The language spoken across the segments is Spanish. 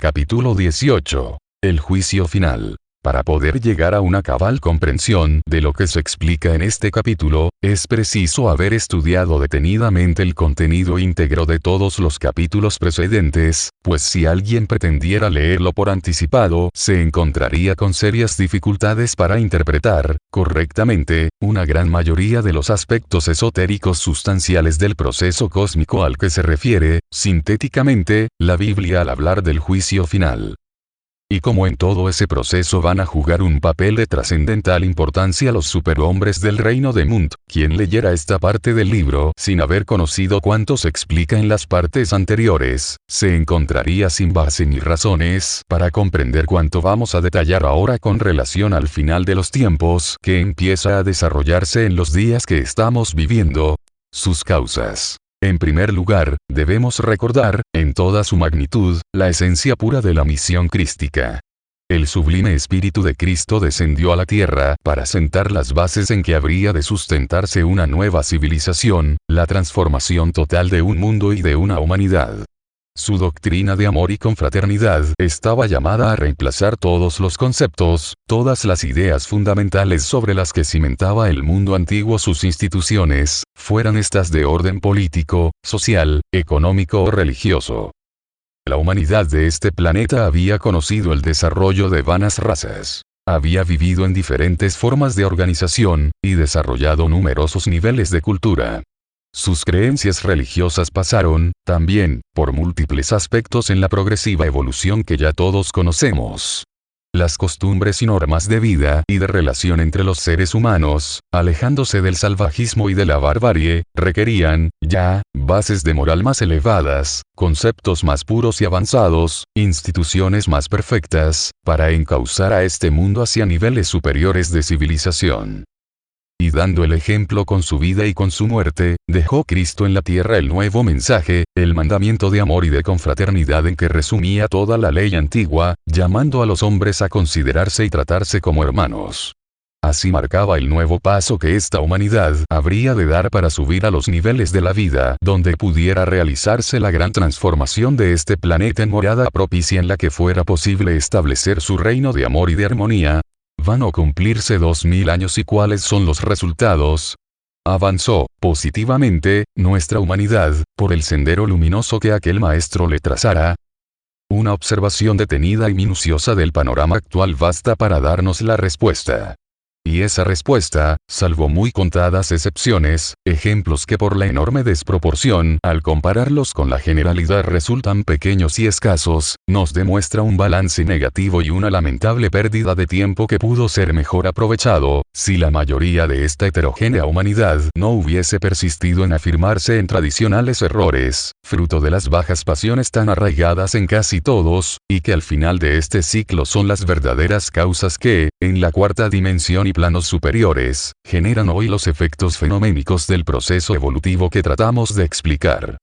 Capítulo 18. El juicio final. Para poder llegar a una cabal comprensión de lo que se explica en este capítulo, es preciso haber estudiado detenidamente el contenido íntegro de todos los capítulos precedentes, pues si alguien pretendiera leerlo por anticipado, se encontraría con serias dificultades para interpretar, correctamente, una gran mayoría de los aspectos esotéricos sustanciales del proceso cósmico al que se refiere, sintéticamente, la Biblia al hablar del juicio final. Y como en todo ese proceso van a jugar un papel de trascendental importancia los superhombres del reino de Mund, quien leyera esta parte del libro sin haber conocido cuanto se explica en las partes anteriores, se encontraría sin base ni razones para comprender cuanto vamos a detallar ahora con relación al final de los tiempos que empieza a desarrollarse en los días que estamos viviendo. Sus causas. En primer lugar, debemos recordar, en toda su magnitud, la esencia pura de la misión crística. El sublime Espíritu de Cristo descendió a la tierra para sentar las bases en que habría de sustentarse una nueva civilización, la transformación total de un mundo y de una humanidad. Su doctrina de amor y confraternidad estaba llamada a reemplazar todos los conceptos, todas las ideas fundamentales sobre las que cimentaba el mundo antiguo sus instituciones, fueran estas de orden político, social, económico o religioso. La humanidad de este planeta había conocido el desarrollo de vanas razas. Había vivido en diferentes formas de organización, y desarrollado numerosos niveles de cultura. Sus creencias religiosas pasaron, también, por múltiples aspectos en la progresiva evolución que ya todos conocemos. Las costumbres y normas de vida y de relación entre los seres humanos, alejándose del salvajismo y de la barbarie, requerían, ya, bases de moral más elevadas, conceptos más puros y avanzados, instituciones más perfectas, para encauzar a este mundo hacia niveles superiores de civilización. Y dando el ejemplo con su vida y con su muerte, dejó Cristo en la tierra el nuevo mensaje, el mandamiento de amor y de confraternidad en que resumía toda la ley antigua, llamando a los hombres a considerarse y tratarse como hermanos. Así marcaba el nuevo paso que esta humanidad habría de dar para subir a los niveles de la vida donde pudiera realizarse la gran transformación de este planeta en morada propicia en la que fuera posible establecer su reino de amor y de armonía. Van a cumplirse 2000 años y ¿cuáles son los resultados? Avanzó, positivamente, nuestra humanidad, por el sendero luminoso que aquel maestro le trazara. Una observación detenida y minuciosa del panorama actual basta para darnos la respuesta. Y esa respuesta, salvo muy contadas excepciones, ejemplos que por la enorme desproporción, al compararlos con la generalidad resultan pequeños y escasos, nos demuestra un balance negativo y una lamentable pérdida de tiempo que pudo ser mejor aprovechado, si la mayoría de esta heterogénea humanidad no hubiese persistido en afirmarse en tradicionales errores, fruto de las bajas pasiones tan arraigadas en casi todos, y que al final de este ciclo son las verdaderas causas que, en la cuarta dimensión y planos superiores, generan hoy los efectos fenoménicos del proceso evolutivo que tratamos de explicar.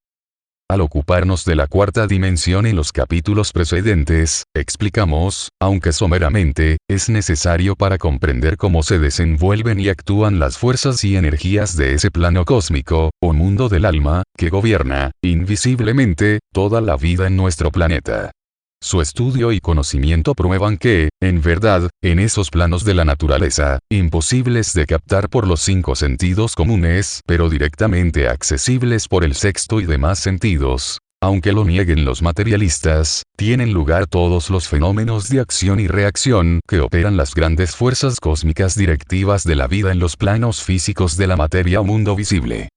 Al ocuparnos de la cuarta dimensión en los capítulos precedentes, explicamos, aunque someramente, es necesario para comprender cómo se desenvuelven y actúan las fuerzas y energías de ese plano cósmico, o mundo del alma, que gobierna, invisiblemente, toda la vida en nuestro planeta. Su estudio y conocimiento prueban que, en verdad, en esos planos de la naturaleza, imposibles de captar por los 5 sentidos comunes, pero directamente accesibles por el sexto y demás sentidos, aunque lo nieguen los materialistas, tienen lugar todos los fenómenos de acción y reacción que operan las grandes fuerzas cósmicas directivas de la vida en los planos físicos de la materia o mundo visible.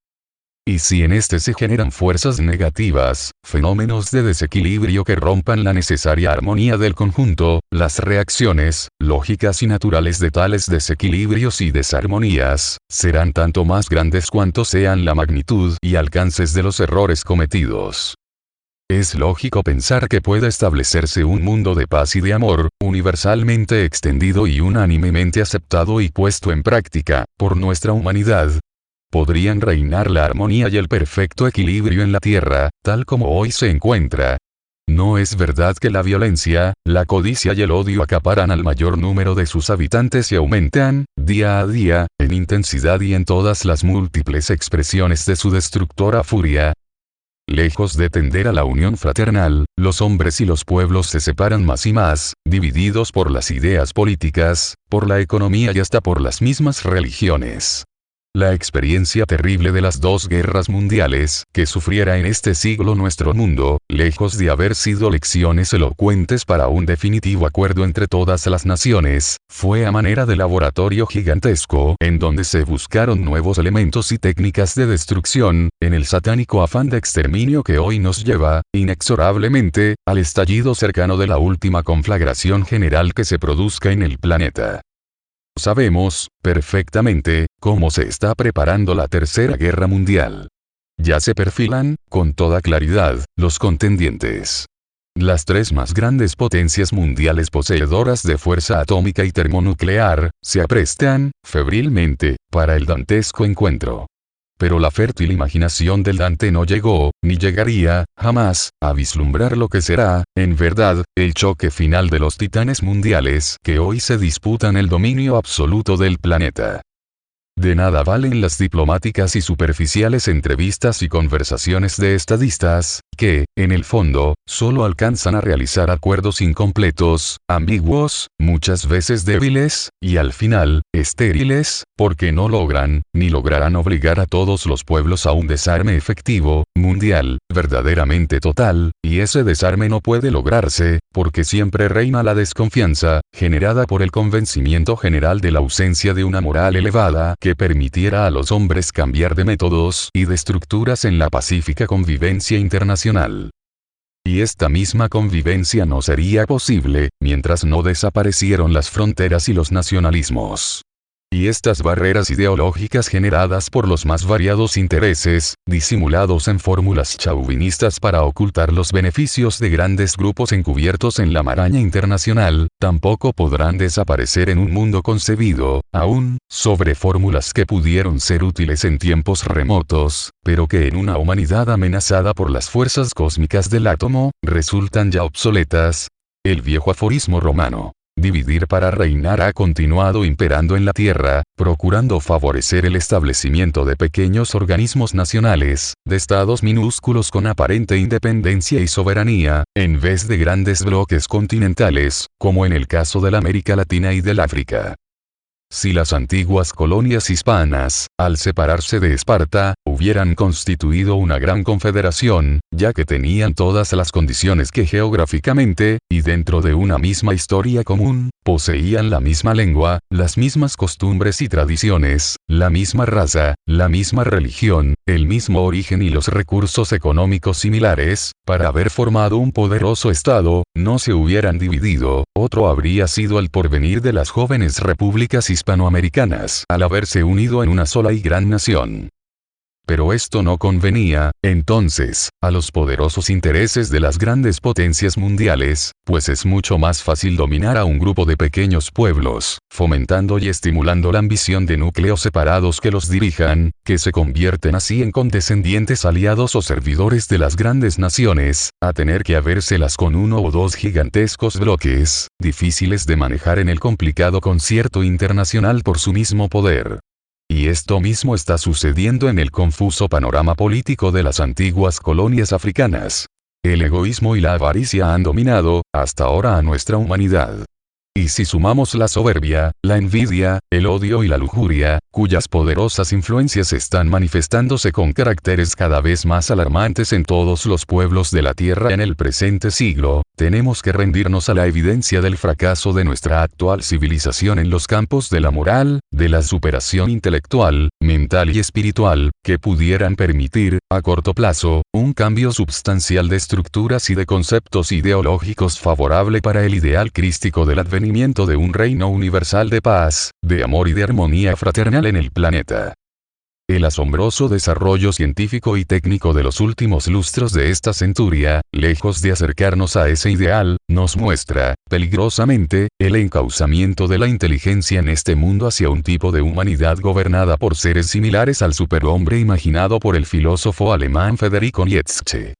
Y si en este se generan fuerzas negativas, fenómenos de desequilibrio que rompan la necesaria armonía del conjunto, las reacciones, lógicas y naturales de tales desequilibrios y desarmonías, serán tanto más grandes cuanto sean la magnitud y alcances de los errores cometidos. Es lógico pensar que pueda establecerse un mundo de paz y de amor, universalmente extendido y unánimemente aceptado y puesto en práctica, por nuestra humanidad. Podrían reinar la armonía y el perfecto equilibrio en la Tierra, tal como hoy se encuentra. No es verdad que la violencia, la codicia y el odio acaparan al mayor número de sus habitantes y aumentan, día a día, en intensidad y en todas las múltiples expresiones de su destructora furia. Lejos de tender a la unión fraternal, los hombres y los pueblos se separan más y más, divididos por las ideas políticas, por la economía y hasta por las mismas religiones. La experiencia terrible de las dos guerras mundiales que sufriera en este siglo nuestro mundo, lejos de haber sido lecciones elocuentes para un definitivo acuerdo entre todas las naciones, fue a manera de laboratorio gigantesco en donde se buscaron nuevos elementos y técnicas de destrucción, en el satánico afán de exterminio que hoy nos lleva, inexorablemente, al estallido cercano de la última conflagración general que se produzca en el planeta. Sabemos, perfectamente, cómo se está preparando la Tercera Guerra Mundial. Ya se perfilan, con toda claridad, los contendientes. Las tres más grandes potencias mundiales poseedoras de fuerza atómica y termonuclear, se aprestan, febrilmente, para el dantesco encuentro. Pero la fértil imaginación del Dante no llegó, ni llegaría, jamás, a vislumbrar lo que será, en verdad, el choque final de los titanes mundiales que hoy se disputan el dominio absoluto del planeta. De nada valen las diplomáticas y superficiales entrevistas y conversaciones de estadistas, que, en el fondo, solo alcanzan a realizar acuerdos incompletos, ambiguos, muchas veces débiles, y al final, estériles, porque no logran, ni lograrán obligar a todos los pueblos a un desarme efectivo, mundial, verdaderamente total, y ese desarme no puede lograrse, porque siempre reina la desconfianza, generada por el convencimiento general de la ausencia de una moral elevada que permitiera a los hombres cambiar de métodos y de estructuras en la pacífica convivencia internacional. Y esta misma convivencia no sería posible, mientras no desaparecieron las fronteras y los nacionalismos. Y estas barreras ideológicas generadas por los más variados intereses, disimulados en fórmulas chauvinistas para ocultar los beneficios de grandes grupos encubiertos en la maraña internacional, tampoco podrán desaparecer en un mundo concebido, aún, sobre fórmulas que pudieron ser útiles en tiempos remotos, pero que en una humanidad amenazada por las fuerzas cósmicas del átomo, resultan ya obsoletas. El viejo aforismo romano: dividir para reinar ha continuado imperando en la Tierra, procurando favorecer el establecimiento de pequeños organismos nacionales, de estados minúsculos con aparente independencia y soberanía, en vez de grandes bloques continentales, como en el caso de la América Latina y del África. Si las antiguas colonias hispanas, al separarse de Esparta, hubieran constituido una gran confederación, ya que tenían todas las condiciones que geográficamente, y dentro de una misma historia común, poseían la misma lengua, las mismas costumbres y tradiciones, la misma raza, la misma religión, el mismo origen y los recursos económicos similares, para haber formado un poderoso Estado, no se hubieran dividido, otro habría sido el porvenir de las jóvenes repúblicas hispanoamericanas al haberse unido en una sola y gran nación. Pero esto no convenía, entonces, a los poderosos intereses de las grandes potencias mundiales, pues es mucho más fácil dominar a un grupo de pequeños pueblos, fomentando y estimulando la ambición de núcleos separados que los dirijan, que se convierten así en condescendientes aliados o servidores de las grandes naciones, a tener que habérselas con uno o dos gigantescos bloques, difíciles de manejar en el complicado concierto internacional por su mismo poder. Y esto mismo está sucediendo en el confuso panorama político de las antiguas colonias africanas. El egoísmo y la avaricia han dominado, hasta ahora, a nuestra humanidad. Y si sumamos la soberbia, la envidia, el odio y la lujuria, cuyas poderosas influencias están manifestándose con caracteres cada vez más alarmantes en todos los pueblos de la Tierra en el presente siglo, tenemos que rendirnos a la evidencia del fracaso de nuestra actual civilización en los campos de la moral, de la superación intelectual, mental y espiritual, que pudieran permitir, a corto plazo, un cambio substancial de estructuras y de conceptos ideológicos favorable para el ideal crístico del advenimiento de un reino universal de paz, de amor y de armonía fraternal en el planeta. El asombroso desarrollo científico y técnico de los últimos lustros de esta centuria, lejos de acercarnos a ese ideal, nos muestra, peligrosamente, el encauzamiento de la inteligencia en este mundo hacia un tipo de humanidad gobernada por seres similares al superhombre imaginado por el filósofo alemán Federico Nietzsche.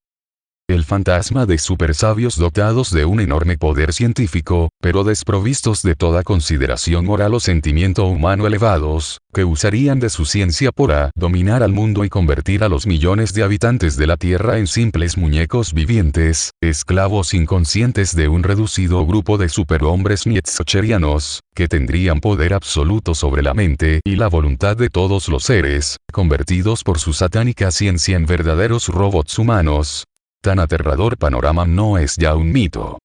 El fantasma de supersabios dotados de un enorme poder científico, pero desprovistos de toda consideración moral o sentimiento humano elevados, que usarían de su ciencia para dominar al mundo y convertir a los millones de habitantes de la Tierra en simples muñecos vivientes, esclavos inconscientes de un reducido grupo de superhombres nietzscherianos, que tendrían poder absoluto sobre la mente y la voluntad de todos los seres, convertidos por su satánica ciencia en verdaderos robots humanos. Tan aterrador panorama no es ya un mito.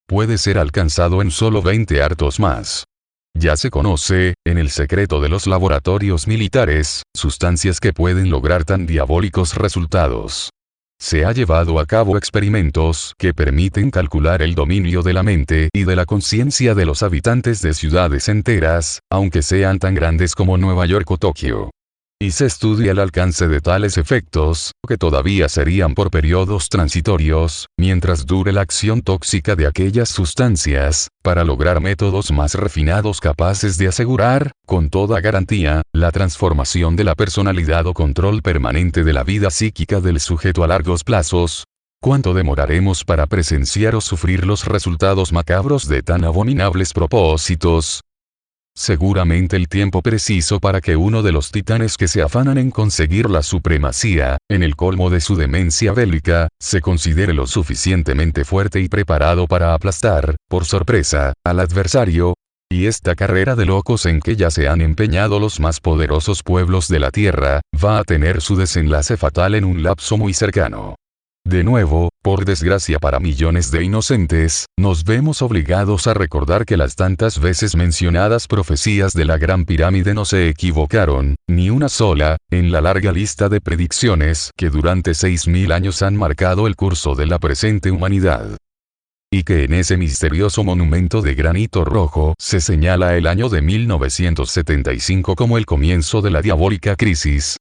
Puede ser alcanzado en solo 20 hartos más. Ya se conoce, en el secreto de los laboratorios militares, sustancias que pueden lograr tan diabólicos resultados. Se ha llevado a cabo experimentos que permiten calcular el dominio de la mente y de la conciencia de los habitantes de ciudades enteras, aunque sean tan grandes como Nueva York o Tokio. Y se estudia el alcance de tales efectos, que todavía serían por periodos transitorios, mientras dure la acción tóxica de aquellas sustancias, para lograr métodos más refinados capaces de asegurar, con toda garantía, la transformación de la personalidad o control permanente de la vida psíquica del sujeto a largos plazos. ¿Cuánto demoraremos para presenciar o sufrir los resultados macabros de tan abominables propósitos? Seguramente el tiempo preciso para que uno de los titanes que se afanan en conseguir la supremacía, en el colmo de su demencia bélica, se considere lo suficientemente fuerte y preparado para aplastar, por sorpresa, al adversario. Y esta carrera de locos en que ya se han empeñado los más poderosos pueblos de la Tierra, va a tener su desenlace fatal en un lapso muy cercano. De nuevo, por desgracia para millones de inocentes, nos vemos obligados a recordar que las tantas veces mencionadas profecías de la Gran Pirámide no se equivocaron, ni una sola, en la larga lista de predicciones que durante 6000 años han marcado el curso de la presente humanidad. Y que en ese misterioso monumento de granito rojo se señala el año de 1975 como el comienzo de la diabólica crisis,